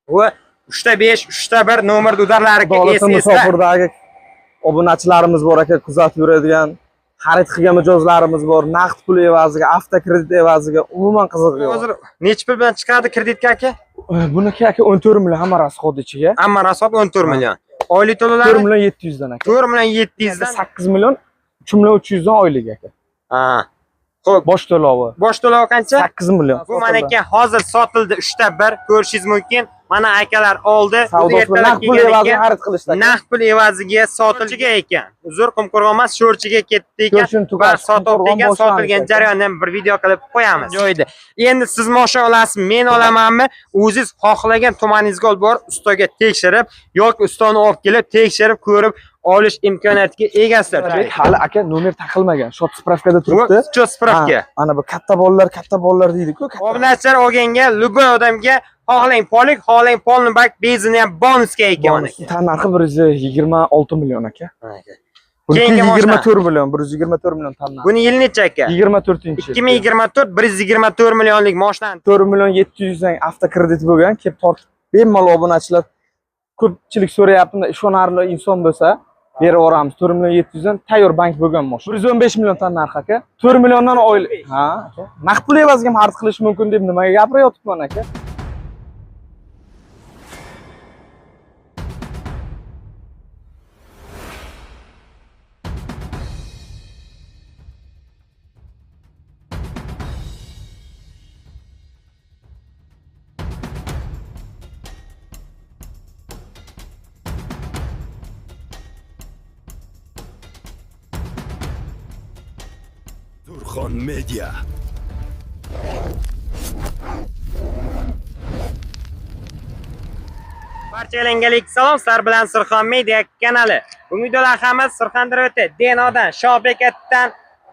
Bu 3ta5, 3ta1 nomer dudarlariga Davlatimiz Musofirdagi obunachilarimiz bor aka, kuzatib yuradigan, xarid qilgan mijozlarimiz bor. Naqd pul evaziga, avtokredit evaziga umuman qizig'i yo'q. Hozir necha pul bilan chiqadi kreditga aka? Buniki aka 14 million hamma rasxod ichiga. Hamma rasxod 14 million. Oylik to'lovlari 4 million 700 dan aka. 4 million 700 dan 8 million 3 million 300 dan oylik aka. Ha. Xo'p, Bosh to'lovi. bosh to'lovi qancha? 8 million. Bu mana aka hozir sotildi 3ta1 ko'rishingiz mumkin. Mana akalar oldi. Naqd pul evaziga xarid qilishdi. Naqd pul evaziga sotilgan ekan. Uzr Qumqo'rg'on emas, Sho'rchiga ketdi ekan. Va sotilgan jarayonni bir video qilib qo'yamiz. Joyida. Endi siz moshin olasiz, men olamanmi? O'zingiz xohlagan tumaningizga olib borib, ustaga tekshirib yoki ustani olib kelib, tekshirib ko'rib olish imkoniyatiga egasizlar. Hali aka nomer taqilmagan. Shot spravkada turibdi. Shot spravka. Ana bu katta bolalar deydi-ku. Obunachilar olganga, любой odamga xohlang polik, xohlang polni bak bezini ham bonusga ekan mana. Tan narxi 126 million aka. Keyingi 24 million, 124 million tan narxi. Buni yil necha aka? 24-chi. 2024 124 millionlik mashina. 4 million 700 dan avtokredit bo'lgan, kelib tortib bemalol obunachilar ko'pchilik so'rayapti, ishonarli inson bo'lsa berib yuboramiz. 4 million 700 dan tayyor bank bo'lgan mashina. 115 million tan narxi aka. 4 milliondan oylik. Ha, aka. Naqd pul evaziga ham xarid qilish mumkin deb nimaga gapiryapman aka? Surxon Media. Barchalarga salom, sizlar bilan Surxon Media kanali. Bu videolar hammasi Surxondaryoda Denodan, Shobekatdan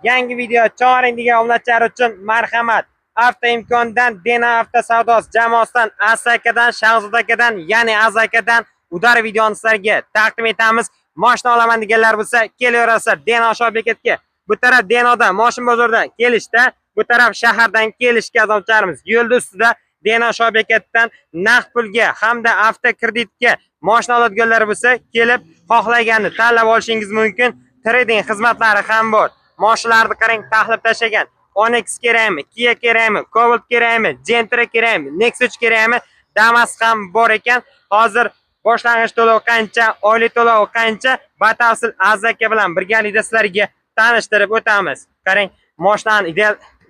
yangi video chiqaring degan obunachilar uchun marhamat. Avto imkondan, Dena avto savdosi jamoasidan, Asakadan, Shahzodakadan, ya'ni Azakadan udar videoni sizlarga taqdim etamiz. Mashina olaman deganlar bo'lsa, kelaverasizlar Dena Shobekatga. Bu taraf Denodan, Moshin bozordan kelishda, bu taraf shahardan kelishga azobchilarimiz yo'lda ustida Deno Shobekatdan naqd pulga hamda avtokreditga mashina oladiganlar bo'lsa, kelib xohlaganini tanlab olishingiz mumkin. Trading xizmatlari ham bor. Mashinalarni qarang, tahlil tashlagan. Onyx kerakmi, Kia kerakmi, Cobalt kerakmi, Gentra kerakmi, Nexus kerakmi, Damas ham bor ekan. Hozir boshlang'ich to'lov qancha, oylik to'lov qancha, batafsil Azaka bilan birgalikda sizlarga tanishtirib o'tamiz. Qarang, mashinani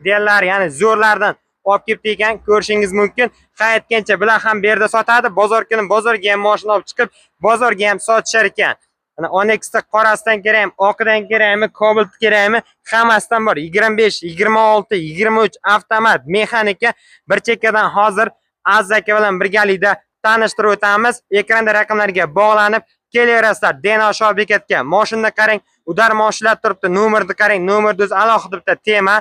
ideallari, ya'ni zo'rlardan olib kelib ekan, ko'rishingiz mumkin. Qaytgancha bilan ham bu yerda sotadi. Bozor kuni bozorga ham mashina olib chiqib, bozorga ham sotishar ekan. Mana Onyxda qorasidan kerakmi, oqidan kerakmi, Cobalt kerakmi, hammasidan bor. 25, 26, 23 avtomat, mexanika bir chekkadan hozir Azaka bilan birgalikda tanishtirib o'tamiz. Ekranda raqamlarga bog'lanib kelaverasizlar. Deno Shobekatga. Mashinani qarang, udar mashinalar turibdi. Nomerni qarang, nomerda o'zi alohida bitta tema.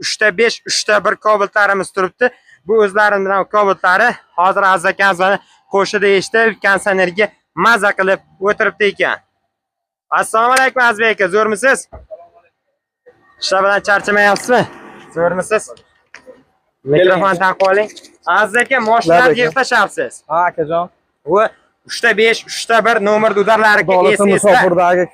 3ta5, 3ta1 Cobaltlarimiz turibdi. Bu o'zlarining Cobaltlari hozir Azakani qo'shida eshitib, konsernerga maza qilib o'tiribdi ekan. Assalomu alaykum Azbek aka, zo'rmisiz? Ishlar bilan charchamayapsizmi? Zo'rmisiz? Mikrofon taqib oling. Azaka, mashinalarni yig'tashyapsiz. Ha akajon. Bu 3ta5, 3ta1 nomer udarlariga Davlatimiz Musofirdagi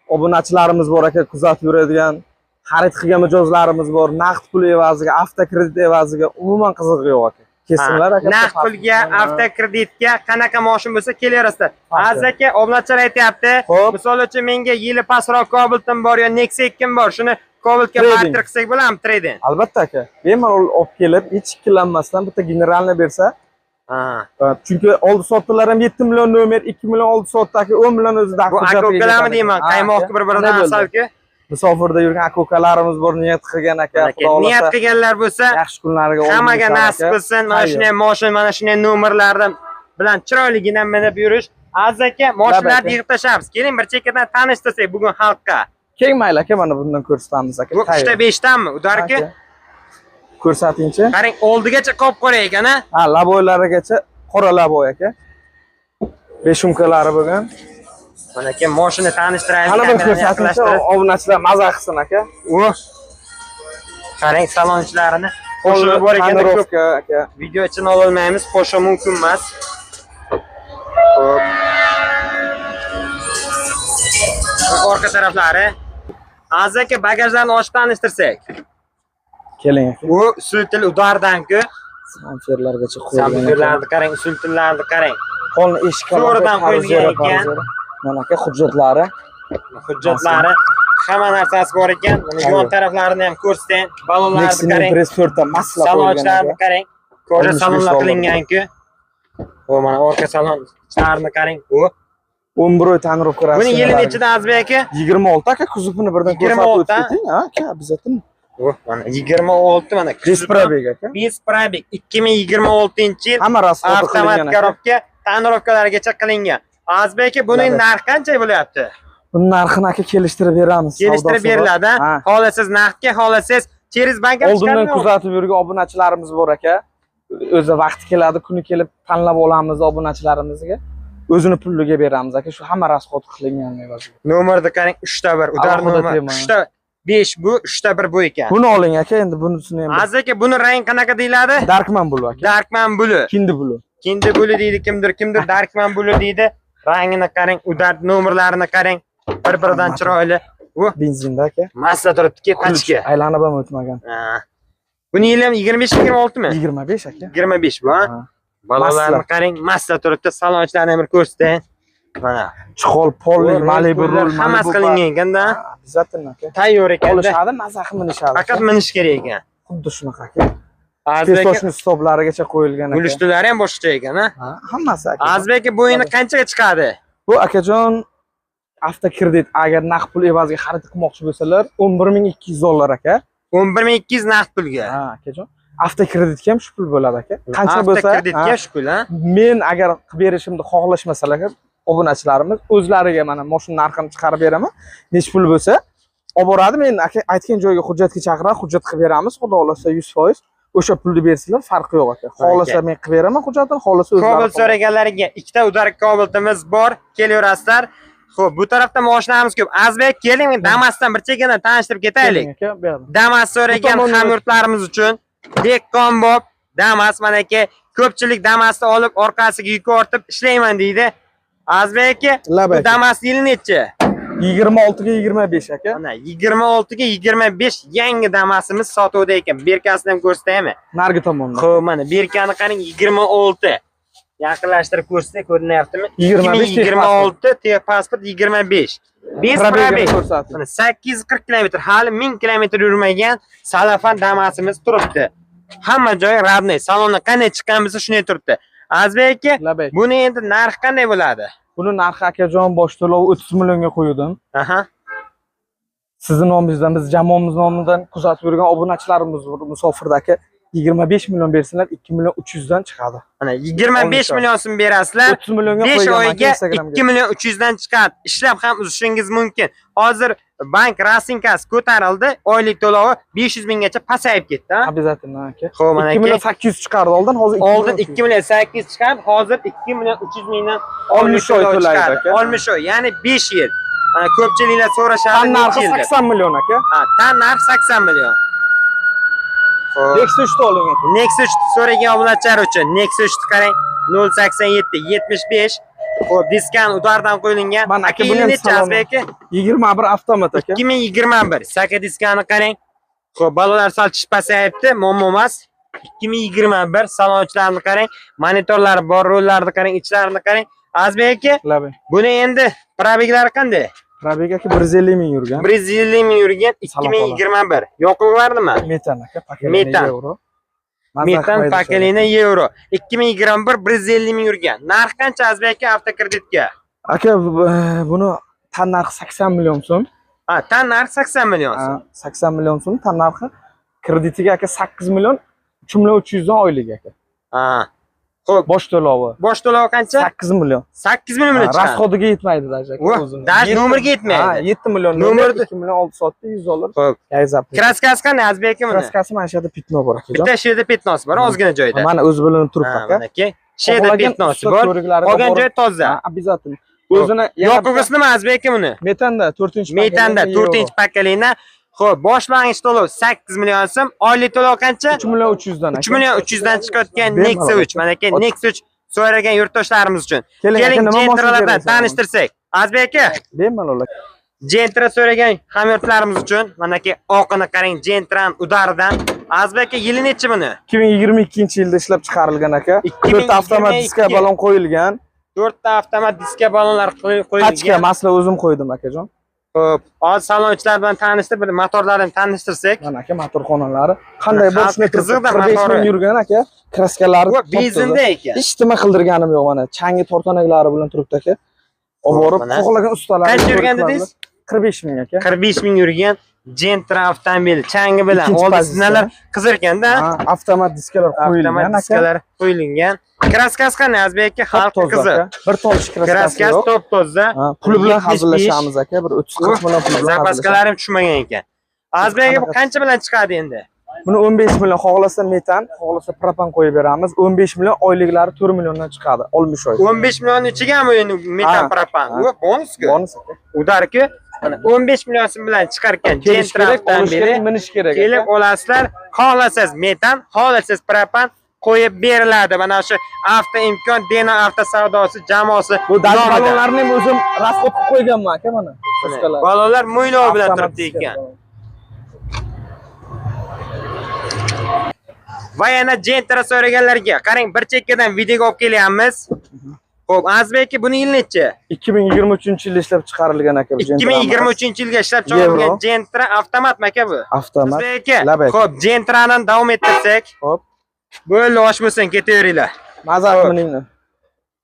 obunachilarimiz bor aka, kuzatib yuradigan, xarid qilgan mijozlarimiz bor. Naqd pul evaziga, avtokredit evaziga umuman qizig'i yo'q aka. Kesinlar aka. Naqd pulga, avtokreditga qanaqa mashin bo'lsa kelaverasizlar. Azaka obunachilar aytayapti. Misol uchun menga yili pastroq Cobalt'im bor yo Nexus 2 bor. Shuni Cobalt'ga barter qilsak bo'ladimi trading? Albatta aka. Bemalol olib kelib, hech ikkilanmasdan bitta generalni bersa, chunki oldi sotdilar ham 7 million nomer, 2 million oldi sotdagi 10 million o'zida bu aka-ukalarmi deyman, qaymoqni bir-biridan asalki. Musofirda yurgan aka-ukalarimiz bor, niyat qilgan aka. Niyat qilganlar bo'lsa, yaxshi kunlarga hammaga nasib qilsin. Mana shunday mashina, mana shunday nomerlardan bilan chiroyligina minib yurish. Azaka, mashinalarni yig'ib tashlaymiz. Keling bir chekkadan tanishtirsak bugun xalqqa. Keng mayli aka, mana bundan ko'rsatamiz aka. Bu 3ta5danmi? Udarki? Ko'rsatingchi. Qarang, oldigacha qop-qora ekan-a? Ha, laboylarigacha qora laboy aka. Beshumkalari bo'lgan. Mana aka, mashina tanishtiraylik. Qani bir ko'rsatingchi, obunachilar maza qilsin aka. Qarang, salonchlarini qo'shib bor ekan, aka. video ichini ololmaymiz, qo'shish mumkin emas. Xo'p. Orqa taraflari. Aziz aka, bagajlarni ochib tanishtirsak. Keling aka. U usul udardan-ku. Samferlargacha qo'yilgan. Samburlarni qarang, usul-tillarni qarang. Qolni eshik To'g'ridan qo'yilgan ekan. Mana aka hujjatlari. Hujjatlari, hamma narsasi bor ekan. Mana yon taraflarini ham ko'rsatang. Balonlarni Nexia qarang. Press 4 ta masla qo'yilgan. Salonchilarni qarang. Koja 65 salonlar dollar. qilingan-ku. O mana orqa salonchilarni qarang. U 11 oy tonirovka rasmi. buni yili nechida Azbek aka? 26 aka kuzovini birdan 26 ko'rsatib o'tding. Ha, aka, обязательно. O mana 26 mana. Disprabek aka. Disprabek 2026-yil Hamma rasxodi avtomat qilingan aka. korobka tonirovkalargacha qilingan. Azbek aka, buning narxi qancha bo'lyapti? Buni narxini aka kelishtirib beramiz. Kelishtirib savdosi bor. beriladi. Ha. Xohlasiz naqdga, xohlasiz Cheris bankga Oldindan kuzatib yurgan obunachilarimiz bor aka. O'zi vaqti keladi, kuni kelib tanlab olamiz obunachilarimizga. O'zini puliga beramiz aka. Shu hamma rasxod qilingan evaziga. Nomerni qarang, 3ta1, udar Alohida nomer. tema. 3ta5 bu, 3ta1 bu ekan. Buni oling aka, endi bunisini ham. Aziz aka, buni rang qanaqa deyiladi? Darkman bulu aka. Darkman bulu. Kindi bulu. Kindi bulu deydi kimdir, Darkman bulu deydi. Rangini qarang, udar nomerlarini qarang. Bir-biridan chiroyli. U Benzinda aka. massa turibdi-ki, pachka. Aylanib ham o'tmagan. Buni yili ham 25-26 mi? 25 aka. 25 bu, ha? Ha. Balolarni qarang, massa turibdi. Salonchilarni ham bir ko'rsatang. Mana. Chiqol, polli, Malibu rul, hammasi qilingan ekanda. Обязательно aka. Tayyor ekanda. Olishadi, mazaxi minishadi. Faqat minish kerak ekan. Xuddi shunaqa aka. Azbek Pesochni stoplarigacha qo'yilgan aka. bulishtilari ham boshqacha ekan, ha? Ha, hammasi aka. Azbek aka, bu o'yinni qanchaga chiqadi? Bu akajon avtokredit agar naqd pul evaziga xarid qilmoqchi bo'lsalar 11200 dollar aka. 11200 naqd pulga. Ha, akajon. Avtokreditga ham shu pul bo'ladi aka. Qancha bo'lsa, kreditga shu pul, ha? men agar qilib berishimni xohlashmasalar, obunachilarimiz o'zlariga mana mashina narxini chiqarib beraman. Nech pul bo'lsa, olib boradi. Men aka aytgan joyga hujjatga chaqirib, hujjat qilib beramiz. Xudo xolasa 100%. O'sha pulni bersinlar, farqi yo'q aka. Xohlasa men qilib beraman hujjatini, xohlasa o'zlari. Kobalt so'raganlariga ikkita udar kobaltimiz bor, kelaverasizlar. Xo'p, bu tarafda mashinamiz ko'p. Azbek, keling, Damasdan bir chekana tanishtirib ketaylik. aka, berdim. Damas so'ragan hamyurtlarimiz uchun Dekkon Damas mana aka, ko'pchilik Damasni olib orqasiga yuk ortib ishlayman deydi. Azbek aka, bu Damas yili necha? 26 ga 25 aka. Mana 26 ga 25 yangi Damasimiz sotuvda ekan. Berkasini ham ko'rsataymi? Nargi tomonda. Xo'p, mana berkani qarang 26. Yaqinlashtirib ko'rsasak ko'rinyaptimi? 2026 pasport 25. 5 probeg. Mana 840 km, hali 1000 km yurmagan Salafan Damasimiz turibdi. Hamma joyi radniy. Salonni qanday chiqqan bo'lsa shunday turibdi. Azbek aka, buni endi narxi qanday bo'ladi? Buni narxi akajon bosh to'lov 30 millionga qo'ydim. Aha. Sizning nomingizdan, biz jamoamiz nomidan kuzatib yurgan obunachilarimiz bor. Musofirda aka 25 million bersinlar, 2 million 300 dan chiqadi. Mana 25 million so'm berasizlar. 30 millionga 5 qo'ygan oyga 2 million 300 dan chiqadi. Ishlab ham uzishingiz mumkin. Hozir bank rasinkasi ko'tarildi, oylik to'lovi 500 minggacha pasayib ketdi, ha? Обязательно aka. Xo'p, mana 2 million 800 chiqardi oldin, hozir 2 million 800 chiqardi, hozir 2 million 300 mingdan 60 oy to'laydi aka. 60 oy, ya'ni 5 yil. Mana ko'pchiliklar so'rashadi, tan narxi 80 million aka. Ha, tan narxi 80 million. Nexia 3 oling aka. Nexia 3 so'ragan obunachilar uchun Nexia 3 qarang 087 75. Xo'p, diskant udardan qo'yilgan. Mana aka buni ham necha Azbek aka? 21 avtomat aka. 2021. Saka diskani qarang. Xo'p, balolar sal pasayibdi, muammo emas. 2021 salonchilarni qarang, monitorlari bor, rollarni qarang, ichlarini qarang. Azbek aka, buni endi probeglari qanday? Probeg aka 150 ming yurgan. 150 ming yurgan 2021. Yoqilg'i-mi? Metan aka, Metan. euro. Metan pakelini euro. 2021 150 ming yurgan. Narx qancha Azbek aka avtokreditga? Aka buni tan narxi 80 million so'm. Ha, tan narxi 80 million so'm. 80 million so'm tan narxi. Kreditiga aka 8 million 3 million 300 dan oylik aka. Ha. Xo'p, bosh to'lovi. Bosh to'lovi qancha? 8 million. 8 million chiqadi. Rasxodiga yetmaydi даже aka o'zini. Dash nomerga yetmaydi. Ha, 7 million nomer 2 million 600 100 dollar. Xo'p. Gayzab. Kraskasi qanday Azbek aka buni? Kraskasi mana shu yerda pitno bor aka. Bitta shu yerda petnosi bor, ozgina joyda. Mana o'zi bilan turib aka. Mana aka. Shu yerda petnosi bor. Qolgan joy toza. Обязательно. O'zini yoqilg'isi nima Azbek aka buni? Metanda 4-chi Metanda 4-chi Xo'p, boshlang'ich to'lov 8 million so'm, oylik to'lov qancha? 3 million 300 dan. 3 million 300 dan chiqayotgan Nexia 3. Mana aka Nexia 3 so'ragan yurtdoshlarimiz uchun. Keling, Keling, aka, nima Gentralardan berasiz? tanishtirsak. Azbek aka, Bemalol. Gentra so'ragan hamyurtlarimiz uchun manaki oqini qarang, Gentran udaridan. Azbek aka, yili nechi buni? 2022-yilda ishlab chiqarilgan aka. 4 avtomat diska balon qo'yilgan. 4 ta avtomat diska balonlar Qachka qo'yilgan. masla o'zim qo'ydim akajon. Xo'p, hozir salonchilar bilan tanishtirib, bir motorlarini tanishtirsak. Mana aka motor xonalari qanday bo'lishini qiziqda 45 motori. ming yurgan aka. Kraskalari Bu benzinda ekan. hech nima qildirganim yo'q mana. Changi tortanaklari bilan turibdi aka. Olib borib Mana. xohlagan ustalar. Qancha yurgan dedingiz? 45 ming aka. 45 ming yurgan Gentra avtomobili changi bilan Ikkinchi oldi pozitsiya. sizlar qizarganda Ha, avtomat diskalar qo'yilgan avtomat aka. diskalar qo'yilgan. Kraskasi qanday Azbek aka? Xalqi Top-toza qiziq. aka. Bir tomchi kraskasi Kraskasi yo'q. top toza. Ha, puli bilan hazillashamiz aka. Bir 30-40 million pul bilan hazillashamiz. Zapaskalarim tushmagan ekan. Azbek aka bu qancha bilan chiqadi endi? Buni 15 million xohlasa metan, xohlasa propan qo'yib beramiz. 15 million oyliklari 4 milliondan chiqadi. 60 oy. 15 million ichigami endi metan Ha, propan? ha. Bu bonus-ku. Bonus aka. Udarki, mana 15 million so'm bilan chiqargan Kelish Gentra kerak, olish avtomobili. kerak, minish kerak. Kelib olasizlar, xohlasangiz metan, xohlasangiz propan qo'yib beriladi. Mana shu avto imkon Dena avto savdosi jamoasi Bu daj nomida. balonlarni ham o'zim rasxod qilib qo'yganman aka mana. Uskalar. Balonlar mo'ylov bilan Avtomat turibdi diska. ekan. Va yana Gentra so'raganlarga qarang, bir chekkadan videoga olib kelyapmiz. Xo'p, Azbek aka, buni yil nechi? 2023-yilda ishlab chiqarilgan aka bu Gentra. 2023-yilga ishlab chiqarilgan Euro. Gentra avtomatmi aka bu? Avtomat. Azbek aka, Labak. xo'p, Gentrani davom ettirsak, Hop. bo'ldi oshmasin ketaveringlar. Mazar miningni.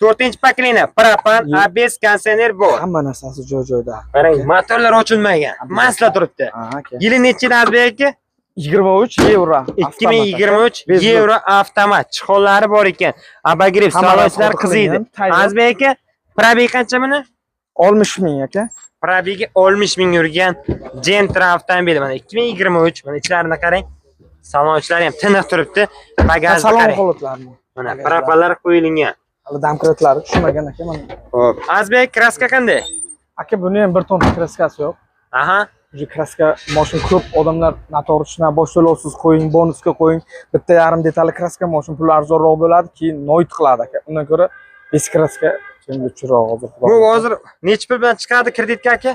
4-pokoleniya propan, ABS kondisioner bor. Hamma narsasi joy-joyda. Qarang, motorlar ochilmagan. Masla turibdi. Ha aka. Yili nechi Azbek aka? 23 yevro. 2023 Bezbet. yevro avtomat. Chiqollari bor ekan. Abagriv Hamma salonchilar narsa qiziydi. qilingan, Azbek aka, probeg qancha buni? 60 ming aka. Probegi 60 ming yurgan Gentra avtomobili. Mana 2023. Mana ichlarini qarang. Salonchilar ham tiniq turibdi. Bagajni Salon qarang. holatlarni. Mana propalar qo'yilgan. Hali damkratlari tushmagan aka mana. Xo'p, Azbek kraska qanday? Aka buni ham bir tomchi kraskasi yo'q. Aha. Уже kraska mashin ko'p odamlar noto'g'ri bosh to'lovsiz qo'ying, bonusga qo'ying. Bitta yarim detali kraska mashin puli arzonroq bo'ladi, keyin noit qiladi aka. Undan ko'ra eski kraska chiroq hozir. Bu hozir necha pul bilan chiqadi kreditga aka?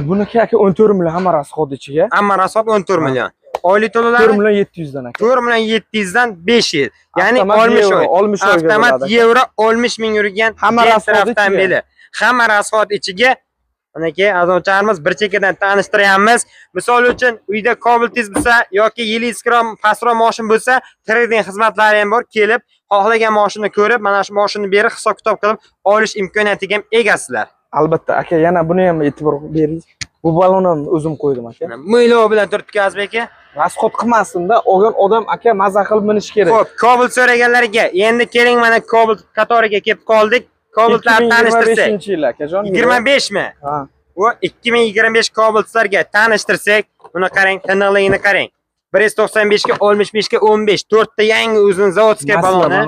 Buniki aka 14 million hamma rasxod ichiga. Hamma rasxod 14 million. Oylik 4 to'lovlari million 700 dan aka. 4 million 700 dan 5 yil. Ya'ni Avtomat 60 yevro, oy. 60 oyga Avtomat bo'ladi. yevro 60 ming yurgan Hamma Gentra rasxod ichiga. avtomobili. Hamma rasxod ichiga. Manaki azonchilarimiz bir chekkadan tanishtiryapmiz. Misol uchun uyda kabeltiz bo'lsa yoki yilingiz kirom pastroq mashin bo'lsa, trading xizmatlari ham bor. Kelib, xohlagan mashinani ko'rib, mana shu mashinani berib hisob-kitob qilib olish imkoniyatiga ham egasizlar. Albatta aka, yana buni ham e'tibor bering. Bu balonni ham o'zim qo'ydim aka. Mo'ylov bilan turibdi Azbek aka. Rasxod qilmasin-da, olgan odam aka maza qilib minish kerak. Xo'p, Cobalt so'raganlarga endi keling mana Cobalt qatoriga kelib qoldik. Cobaltlarni tanishtirsak. 2025-yil akajon. 25 mi? Ha. Bu 2025 Cobaltlarga tanishtirsak, buni qarang, tiniqligini qarang. 195 ga 65 ga 15, 4 ta yangi uzun zavodskiy baloni.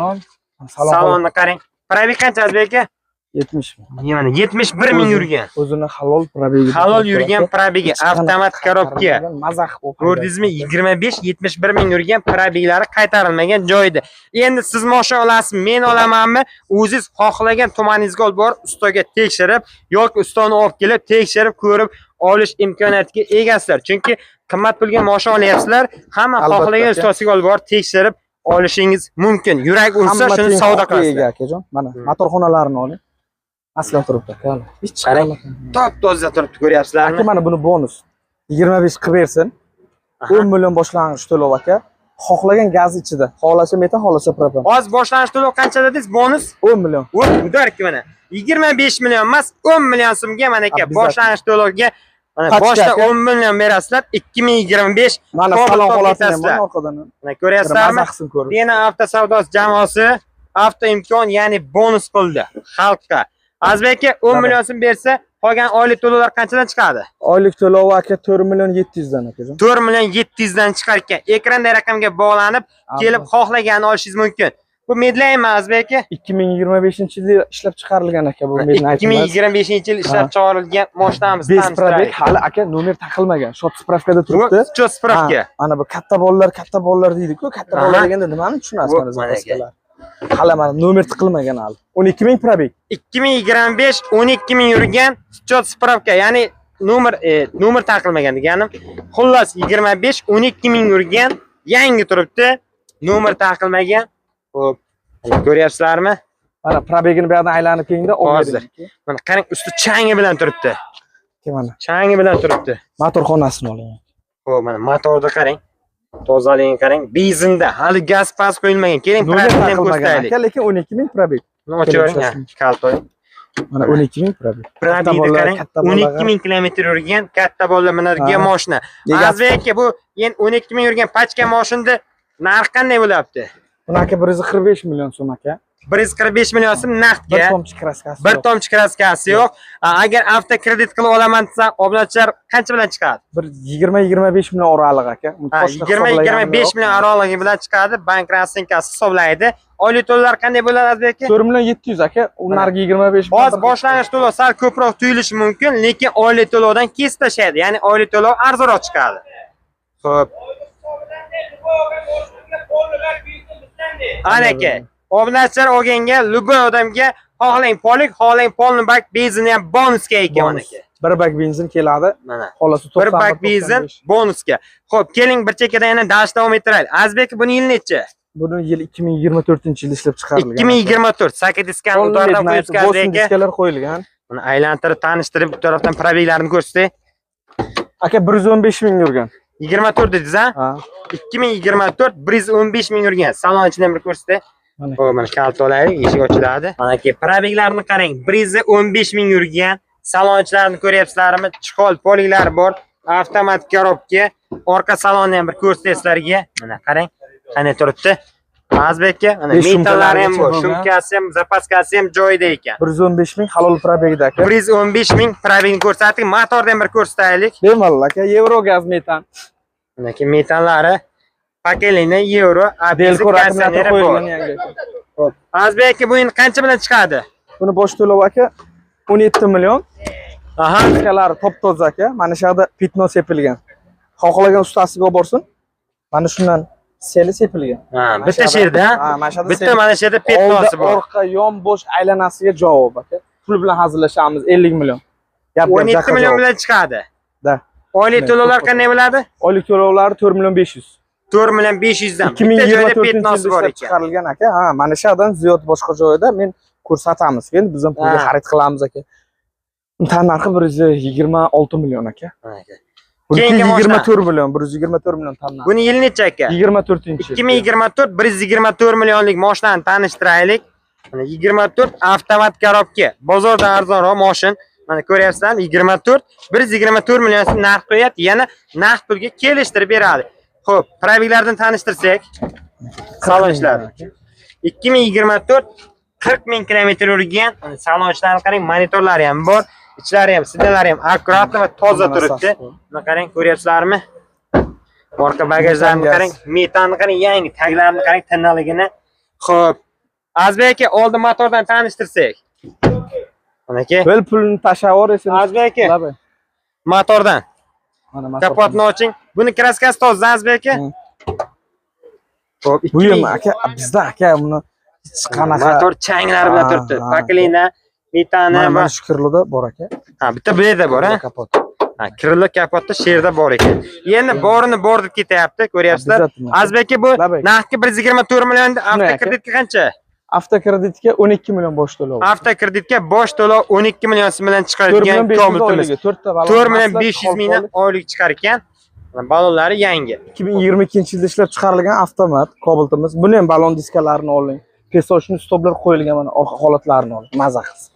Salonni qarang. Probeg qancha Azbek aka? 70 ming. Mana 71 ming yurgan. O'zini halol probegi. Halol yurgan probegi, avtomat korobka. Maza qilib. Ko'rdingizmi? 25-71 ming yurgan probeglari qaytarilmagan joyida. Endi siz mashina olasiz, men olamanmi? O'zingiz xohlagan tumaningizga olib borib, ustaga tekshirib yoki ustani olib kelib tekshirib ko'rib olish imkoniyatiga egasizlar. Chunki qimmat pulga mashina olyapsizlar, hamma xohlagan ustasiga olib borib tekshirib olishingiz mumkin. Yurak ursa shuni savdo qilasizlar. Akajon, mana motor xonalarini oling. Aslan turibdi aka. Hech qarang. Top-toza turibdi, ko'ryapsizlarmi? Aka mana buni bonus. 25 qilib bersin. 10 million boshlang'ich to'lov aka. Xohlagan gaz ichida. Xohlasa metan, xohlasa propan. Hozir boshlanish to'lov qancha dedingiz? Bonus 10 million. Udarki mana 25 million emas, 10 million so'mga mana aka boshlanish to'lovga mana boshda 10 million berasizlar, 2025 mana salon holatini mana orqadan. Mana ko'ryapsizlarmi? Dena avto savdosi jamoasi avto imkon, ya'ni bonus qildi xalqqa. Azbek aka 10 million so'm bersa, qolgan oylik to'lovlar qanchadan chiqadi? Oylik to'lovi aka 4 million 700 dan akajon. 4 million 700 dan chiqar ekan. Ekranda raqamga bog'lanib, kelib xohlaganini olishingiz mumkin. Bu Medline Azbek aka? 2025-yilda ishlab chiqarilgan aka bu Medline. 2025-yil ishlab chiqarilgan mashinamiz tanishtirdik. Hali aka nomer taqilmagan. Shot spravkada turibdi. Shot spravka. Mana bu katta bolalar deydi-ku, katta bolalar deganda nimani tushunasiz mana zapaskalar. Hali mana nomer tiqilmagan hali. 12000 probeg. 2025 12000 yurgan счет spravka, ya'ni nomer taqilmagan deganim. Xullas 25 12000 yurgan, yangi turibdi. Nomer taqilmagan. Xo'p, ko'ryapsizlarmi? Mana probegini bu yerdan aylanib kelingda Hozir. Mana qarang, usti changi bilan turibdi. Mana Changi bilan turibdi. motor xonasini oling. Xo'p, mana motorni qarang. Tozaligini qarang. Benzinda hali gaz pas qo'yilmagan. Keling, praktikadan ko'rsataylik. Lekin 12000 probeg. Buni ochavering. Kaltoy. Mana 12000 probeg. Probegni qarang. 12000 kilometr yurgan katta bolalar minadigan mashina. Azbek bu endi 12000 yurgan pachka mashinada narx qanday bo'lyapti? Buni aka 145 million so'm aka. 145 million so'm naqdga. Bir tomchi kraskasi. Bir tomchi kraskasi yo'q. Agar avtokredit qilib olaman desa, obunachilar qancha bilan chiqadi? Bir 20-25 million oralig' aka. 20-25 million oraligi bilan chiqadi. Bank rastenkasi hisoblaydi. Oylik to'lovlar qanday bo'ladi Azbek aka? 4 million 700 aka. U narigi 25 million. Hozir boshlanish to'lov sal ko'proq tuyulishi mumkin, lekin oylik to'lovdan kesib tashlaydi. Ya'ni oylik to'lov arzonroq chiqadi. Xo'p. Ana aka, obunachilar olganga, любой odamga xohlang polik, xohlang polni bak benzini ham bonusga ekan mana aka. Bir bak benzin keladi. Mana. Xolasi 90. Bir bak benzin bonusga. Xo'p, keling bir chekkadan yana dash davom ettiraylik. Azbek buni yil necha? Buni yil 2024-yilda ishlab chiqarilgan. 2024. 8 diskan ulardan qo'yib chiqardik aka. Diskalar qo'yilgan. Buni aylantirib, tanishtirib, bu tarafdan probeglarni ko'rsating. Aka 115 ming yurgan. 24 dedingiz ha? Ha. 2024 115 ming yurgan. Salon ichidan bir ko'rsating. Mana. Xo'p, mana kalt olaylik, eshik ochiladi. Mana aka, probeglarni qarang. 115 ming yurgan. Salonchilarni ko'ryapsizlarmi? Chihol poliklar bor. Avtomat korobka. Orqa salonni ham bir ko'rsatsizlarga. Mana qarang. Qanday turibdi? Azbek aka, mana metallari ham bor. Shumkasi ham, zapaskasi ham joyida ekan. 115 ming halol probegda aka. 115 ming probegni ko'rsatdik. Motorni ham bir ko'rsataylik. Bemalol aka, Euro gaz metan. Mana aka metallari pakelini euro, Delco akkumulyator qo'yilgan yangi. Xo'p. Azbek aka, bu endi qancha bilan chiqadi? Buni bosh to'lov aka 17 million. Aha. Diskalari top-toza aka. Mana shu yerda pitno sepilgan. Xohlagan ustasiga olib borsin. Mana shundan seli sepilgan. Ha, bitta sherda. Ha, mana shu yerda bitta mana shu yerda petnosi bor. Orqa yon bo'sh aylanasiga javob aka. Pul bilan hazillashamiz 50 million. 17 million bilan chiqadi. Da. Oylik to'lovlar qanday bo'ladi? Oylik to'lovlari 4 million 500. 4 million 500 dan. Bitta joyda petnosi bor ekan. Chiqarilgan aka. Ha, mana shu yerdan ziyod boshqa joyda men ko'rsatamiz. Endi biz ham pulga xarid qilamiz aka. Tan narxi 126 million aka. Keyingi 24 million, 124 million tan narxi. Buni yil necha aka? 24-yil. 2024 124 millionlik mashinani tanishtiraylik. Mana 24 avtomat korobka. Bozorda arzonroq mashin. Mana ko'ryapsizlarmi? 24 124 million so'm narx qo'yapti. Yana naqd pulga kelishtirib beradi. Xo'p, probeglardan tanishtirsak, salonchilar. 2024 40 ming kilometr yurgan. Salon ishlarini qarang, monitorlari ham bor. Ichlari ham, sidalari ham akkuratli va toza turibdi. Mana qarang, ko'ryapsizlarmi? Orqa bagajlarni qarang, metanni qarang, yangi taglarni qarang, tinaligini. Xo'p. Azbek aka, oldin motordan tanishtirsak. Mana aka. Qo'l pulni tashlab esa. Azbek aka. Motordan. Mana Kapotni oching. Buni kraskasi toza Azbek aka. Xo'p, bu ham aka bizda aka buni hech qanaqa motor changlari bilan turibdi. Paklina, metani va mana shu kirloda bor aka. Ha, bitta bu yerda bor, ha? Kapot. Ha, kirli kapotda sherda bor ekan. Endi borini bor deb ketyapti, ko'ryapsizlar. Azbek aka, bu naqdga 124 million, avtokreditga qancha? Avtokreditga 12 million bosh to'lov. Avtokreditga bosh to'lov 12 million so'm bilan chiqargan Cobalt. 4 million 500 mingdan oylik chiqar ekan. Balonlari yangi. 2022-yilda ishlab chiqarilgan avtomat Cobaltimiz. Buni ham balon diskalarini oling. Pesochni stoplar qo'yilgan mana orqa holatlarini oling. Maza qilsin.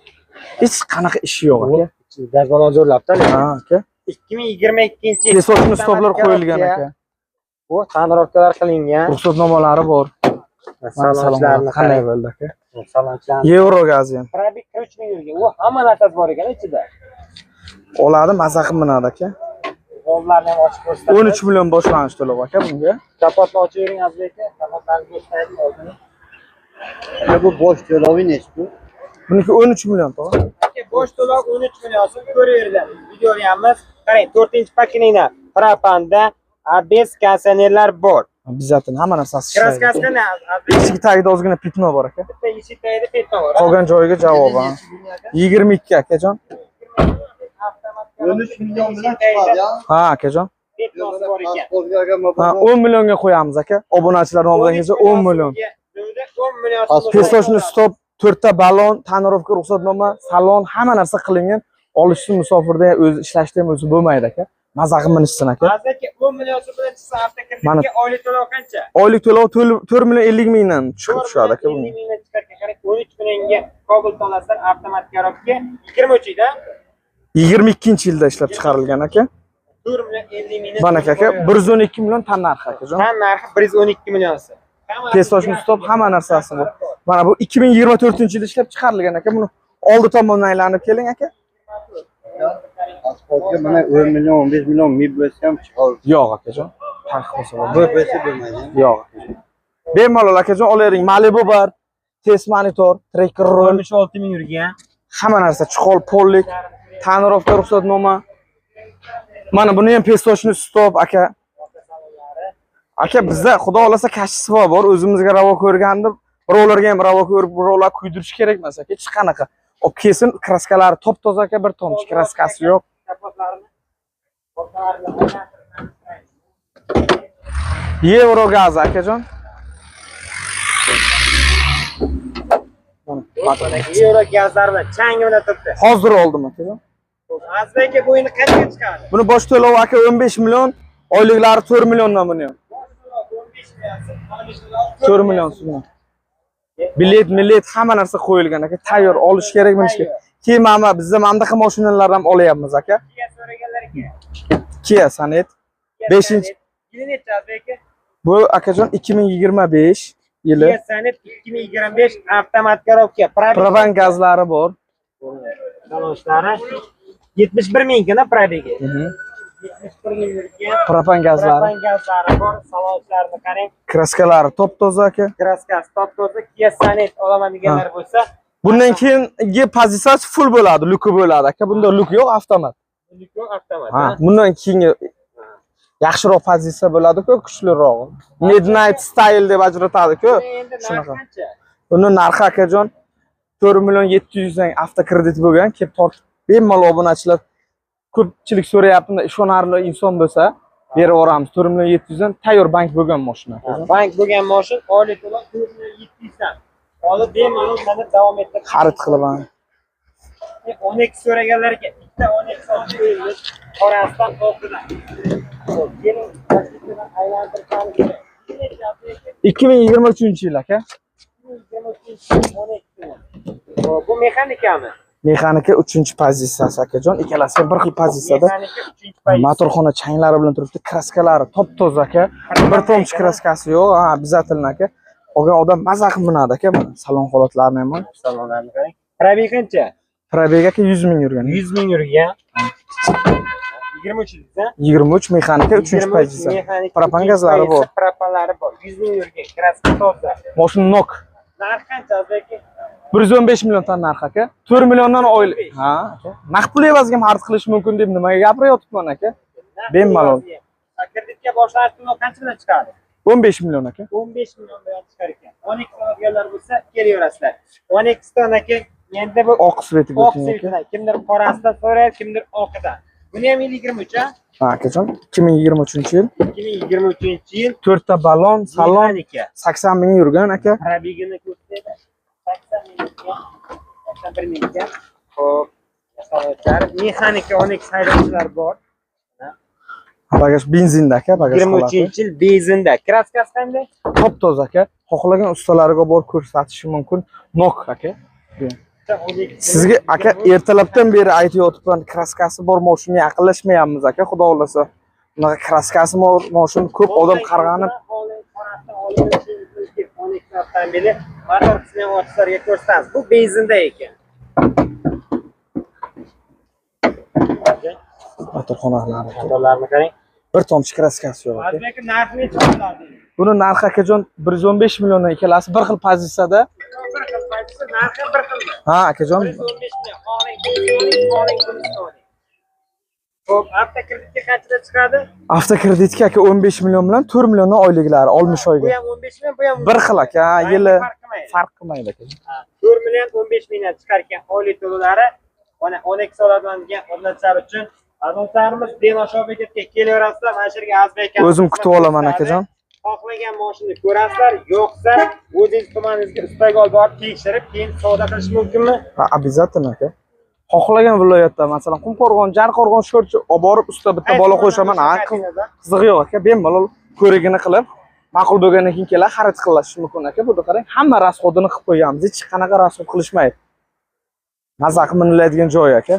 Hech qanaqa ishi yo'q aka. Gaz balon zo'rlabdi. Ha aka. 2022-yil pesochni stoplar qo'yilgan aka. Bu tonirovkalar qilingan. Ruxsatnomalari bor. Salonchilarni qanday bo'ldi aka? Salonchilar. Euro gazi ham. Probek 3 ming yurgan. U hamma narsasi bor ekan ichida. Oladi, maza qilib minadi aka. Qo'llarni ham ochib ko'rsatadi. 13 million boshlanish to'lov aka bunga. Kapotni ochib bering Azbek aka. Kapotlarni ko'rsataylik oldini. Bu bosh to'lovi nechi bu? Buniki 13 million to'g'ri? Bosh to'lov 13 million so'm ko'raveradi. Videoyamiz. Qarang, 4-paketida propanda ABS konditsionerlar bor. Bizatini hamma narsasi ishlaydi. Kraskasi qanday? Eshigi tagida ozgina pitma bor aka. Bitta eshik tagida petma bor. Qolgan joyiga javob. 22 akajon. 13 milyon bilan chiqadi ya. Ha akajon. Petmasi bor ekan. Ha 10 millionga qo'yamiz aka. Obunachilar nomidan kelsa 10 million. 10 million. Pestочный stop, 4 ta ballon, tonirovka ruxsatnoma, salon, hamma narsa qilingan. Olishni musofirda o'zi ishlashda ham o'zi bo'lmaydi aka. Maza qilib minishsin aka. Hozirgi 10 million so'm bilan chiqsa avtokreditga oylik to'lov qancha? Oylik to'lov 4 million 50 mingdan chiqib tushadi aka bu. 50 mingdan chiqarkan qarang 13 millionga Cobalt olasizlar avtomat garobga 23 yilda 22-yilda ishlab chiqarilgan aka. 4 million 50 mingdan. Mana aka 112 million tan narxi akajon. Tan narxi 112 million so'm. Pestочный stop hamma narsasi bor. Mana bu 2024-yilda ishlab chiqarilgan aka. Buni oldi tomondan aylanib keling aka. Asfaltga mana 10 milyon 15 milyon mib bo'lsa ham chiqadi. Yo'q akajon. Taqiq bo'lsa bo'ladi. Bu bo'lsa bo'lmaydi. Yo'q. Bemalol akajon olavering. Malibu bor, test monitor, tracker roll, 16 ming yurgan. hamma narsa chiqol, pollik, tonirovka ruxsatnoma. Mana buni ham pestочный stop aka. Aka bizda xudo xolasa kashf bor, o'zimizga ravo ko'rganda birovlarga ham ravo ko'rib, birovlar kuydirish kerak emas aka. Hech qanaqa. Olib kelsin, kraskalari top-toza aka, bir tomchi kraskasi yo'q. Euro gaz akajon. Euro gazlar bilan changi bilan turibdi. Hozir oldim akajon. Azbeka bu endi qanchaga chiqadi? Buni bosh to'lovi aka 15 million, oyliklari 4 milliondan buni ham. 4 million so'm. Bilet hamma narsa qo'yilgan aka. Tayyor olish kerak minishga. Keyin mana bizda mamdaqa mashinalar ham olyapmiz aka. Kia so'raganlar ekan. Kia Sonet 5-chi. Yili necha azbeka? Bu akajon 2025 yili. Kia Sonet 2025 avtomat garobga. Propan gazlari bor. Salonshlari 71 mingga probegi. 71 ming yurgan. Propan gazlari. Propan gazlari bor. Salonshlarini qarang. Kraskalari top-toza aka. Kraskasi top-toza. Kia Sonet olaman deganlar bo'lsa, Bundan keyingi pozitsiyasi full bo'ladi, luki bo'ladi aka. Bunda luk yo'q, avtomat. yo'q avtomat. Ha, bundan keyingi yaxshiroq pozitsiya bo'ladi-ku, kuchliroq. Midnight style deb ajratadi-ku. Endi Shunaqa. qancha? Uni narxi akajon 4 million 700 dan avtokredit bo'lgan, kelib tortib bemalol obunachilar ko'pchilik so'rayapti, ishonarli inson bo'lsa, berib yuboramiz. 4 million 700 dan tayyor bank bo'lgan mashina. Bank bo'lgan mashina oylik to'lov 4 million 700 dan. Olib bemalol mana davom ettirib Xarid qilaman. 12 so'raganlarga bitta 12 so'm qo'yildi. Orasidan o'qidan. Keling, tasdiqdan aylantirib kerak. 2023-yil aka. Bu mexanikami? Mexanika 3-pozitsiyasi akajon. Ikkalasi ham bir xil pozitsiyada. Mexanika 3-pozitsiya. Motorxona changlari bilan turibdi, kraskalari top-toza aka. Bir tomchi kraskasi yo'q, ha, bizatilgan aka. Olgan odam maza qilib minadi aka, mana salon holatlarini ham. Salonlarni qarang. Probeg qancha? Probeg aka 100 ming yurgan. 100 ming yurgan. 23 yilda. 23 mexanika 3-pozitsiya. Propan gazlari bor. Propanlari bor. 100 ming yurgan. Kraska toza. Mashina nok. Narxi qancha azbeki? 115 million tan narx aka. 4 milliondan oylik. Ha, aka. Naqd pul evaziga ham xarid qilish mumkin deb nimaga gapirayotibman aka? Bemalol. Kreditga boshlanish to'lov qancha bilan chiqadi? 15 million aka. 15 million bilan chiqar ekan. 12 so'raganlar bo'lsa, kelaverasizlar. 12 ton aka, endi bu Oq svetiga oq o'ting aka. svetdan, kimdir qorasidan so'raydi, kimdir oqidan. Buni ham 23 ha? Ha, akajon. 2023-yil. 2023-yil 4 ta ballon, salon mexanika. 80 ming yurgan aka. Probegini ko'rsatadi. 80 ming, 81 ming. Xo'p, salonlar mexanika 12 haydovchilar bor. Bagaj benzinda aka, bagaj holati. 23-yil benzinda. Kraskasi qanday? Top-toza aka. Xohlagan ustalariga borib ko'rsatishi mumkin. Nok aka. Sizga aka ertalabdan beri aytayotibman, kraskasi bor mashina yaqinlashmayapmiz aka, xudo xolasa. Bunaqa kraskasi bor mashina ko'p odam qarg'anib. 12 avtomobili motor qismini ochlarga ko'rsatamiz. Bu benzinda ekan. Motorxonalari. Motorlarni qarang. Bir tomchi kraskasi yo'q aka. Azbeki narxi necha bo'ladi? Buni narxi akajon 115 milliondan ikkalasi bir xil pozitsiyada. Narxi bir xilmi? Ha akajon. 115 million. Oling, Xo'p, avtokreditga qanchadan chiqadi? Avtokreditga aka 15 million bilan 4 milliondan oyliklari oltmish Bu oyga. ham 15 million, bu ham Bir xil aka, Rangi yili farq qilmaydi. farq qilmaydi aka. 4 million 15 million chiqar ekan oylik to'lovlari. Mana 12 soatdan degan obunachilar uchun adolatlarimiz Deno bekatga kelaverasizlar. Mana shu yerga Azbek aka. O'zim kutib olaman akajon. Xohlagan mashinani ko'rasizlar, yo'qsa o'zingiz tumaningizga ustaga olib borib tekshirib, keyin savdo qilish mumkinmi? Ha, обязательно aka. Xohlagan viloyatda, masalan, Qumqo'rg'on, Jarqo'rg'on, Sho'rchi olib borib usta bitta bola qo'yshaman. Ha, qizig'i yo'q aka, bemalol ko'rigini qilib, ma'qul bo'lgandan keyin kelib xarid qilishingiz mumkin aka. Bunda qarang, hamma rasxodini qilib qo'yganmiz. Hech qanaqa rasxod qilishmaydi. Maza qilib miniladigan joy aka.